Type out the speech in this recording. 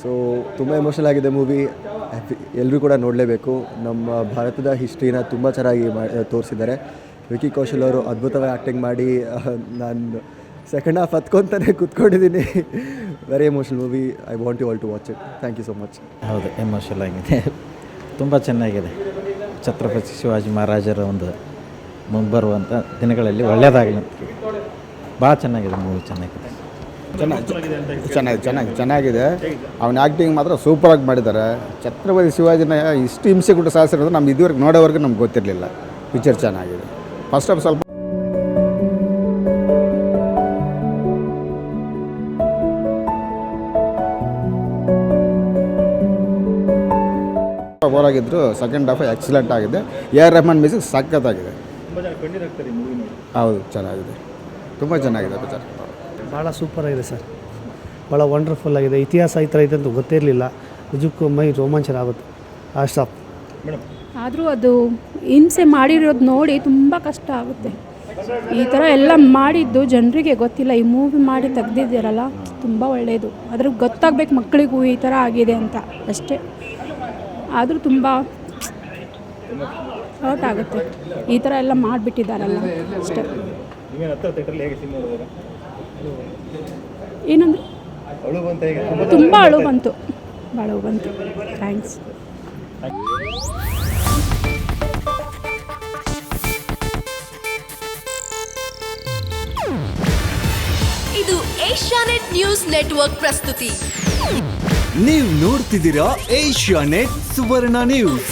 So ತುಂಬ emotional ಆಗಿದೆ movie. ಎಲ್ಲರೂ ಕೂಡ ನೋಡಲೇಬೇಕು. ನಮ್ಮ ಭಾರತದ ಹಿಸ್ಟ್ರಿನ ತುಂಬ ಚೆನ್ನಾಗಿ ತೋರಿಸಿದ್ದಾರೆ. ವಿಕಿ ಕೌಶಲ್ ಅವರು ಅದ್ಭುತವಾಗಿ ಆ್ಯಕ್ಟಿಂಗ್ ಮಾಡಿ ನಾನು ಸೆಕೆಂಡ್ ಹಾಫ್ ಹತ್ಕೊತಾನೆ ಕೂತ್ಕೊಂಡಿದ್ದೀನಿ. Very emotional movie. I want you all to watch it. Thank you so much. ಹೌದು, ಎಮೋಷನಲ್ ಆಗಿದೆ. ತುಂಬ ಚೆನ್ನಾಗಿದೆ. ಛತ್ರಪತಿ ಶಿವಾಜಿ ಮಹಾರಾಜರ ಒಂದು ಮುಂಬರುವಂಥ ದಿನಗಳಲ್ಲಿ ಒಳ್ಳೆಯದಾಗಲಿ. ಭಾಳ ಚೆನ್ನಾಗಿದೆ ಮೂವಿ. ಚೆನ್ನಾಗಿದೆ. ಅವನ ಆ್ಯಕ್ಟಿಂಗ್ ಮಾತ್ರ ಸೂಪರಾಗಿ ಮಾಡಿದ್ದಾರೆ. ಛತ್ರಪತಿ ಶಿವಾಜಿನ ಇಷ್ಟು ಹಿಂಸೆ ಕೊಟ್ಟು ಸಾಯಿಸಿರೋದು ನಮ್ಮ ಇದುವರೆಗೆ ನೋಡೋವರೆಗೂ ನಮ್ಗೆ ಗೊತ್ತಿರಲಿಲ್ಲ. ಪಿಕ್ಚರ್ ಚೆನ್ನಾಗಿದೆ. ಫಸ್ಟ್ ಆಫ್ ಸ್ವಲ್ಪ ಬೋರಾಗಿದ್ದರು. ಸೆಕೆಂಡ್ ಹಾಫ್ ಎಕ್ಸಲೆಂಟ್ ಆಗಿದೆ. AR ರೆಹಮಾನ್ ಮ್ಯೂಸಿಕ್ ಸಖತ್ತಾಗಿದೆ. ಹೌದು, ಚೆನ್ನಾಗಿದೆ. ತುಂಬ ಚೆನ್ನಾಗಿದೆ ಪಿಕ್ಚರ್. ಭಾಳ ಸೂಪರಾಗಿದೆ ಸರ್. ಭಾಳ ವಂಡರ್ಫುಲ್ ಆಗಿದೆ. ಇತಿಹಾಸ ಈ ಥರ ಇದೆ ಅಂತ ಗೊತ್ತಿರಲಿಲ್ಲ. ನಿಜಕ್ಕೂ ಮೈ ರೋಮಾಂಚನ ಆಗುತ್ತೆ. ಸ್ಟಾಪ್ ಆದರೂ ಅದು ಹಿಂಸೆ ಮಾಡಿರೋದು ನೋಡಿ ತುಂಬ ಕಷ್ಟ ಆಗುತ್ತೆ. ಈ ಥರ ಎಲ್ಲ ಮಾಡಿದ್ದು ಜನರಿಗೆ ಗೊತ್ತಿಲ್ಲ. ಈ ಮೂವಿ ಮಾಡಿ ತೆಗ್ದಿದ್ದೀರಲ್ಲ, ತುಂಬ ಒಳ್ಳೆಯದು. ಅದ್ರ ಗೊತ್ತಾಗಬೇಕು ಮಕ್ಕಳಿಗೂ ಈ ಥರ ಆಗಿದೆ ಅಂತ ಅಷ್ಟೇ. ಆದರೂ ತುಂಬ ಹರ್ಟ್ ಆಗುತ್ತೆ. ಈ ಥರ ಎಲ್ಲ ಮಾಡಿಬಿಟ್ಟಿದ್ದಾರಲ್ಲ ಅಷ್ಟೇ. ಏನಂದರೆ ತುಂಬ ಅಳು ಬಂತು. ಥ್ಯಾಂಕ್ಸ್. ಇದು ಏಷ್ಯಾನೆಟ್ ನ್ಯೂಸ್ ನೆಟ್ವರ್ಕ್ ಪ್ರಸ್ತುತಿ. ನೀವು ನೋಡ್ತಿದ್ದೀರಾ ಏಷ್ಯಾನೆಟ್ ಸುವರ್ಣ ನ್ಯೂಸ್.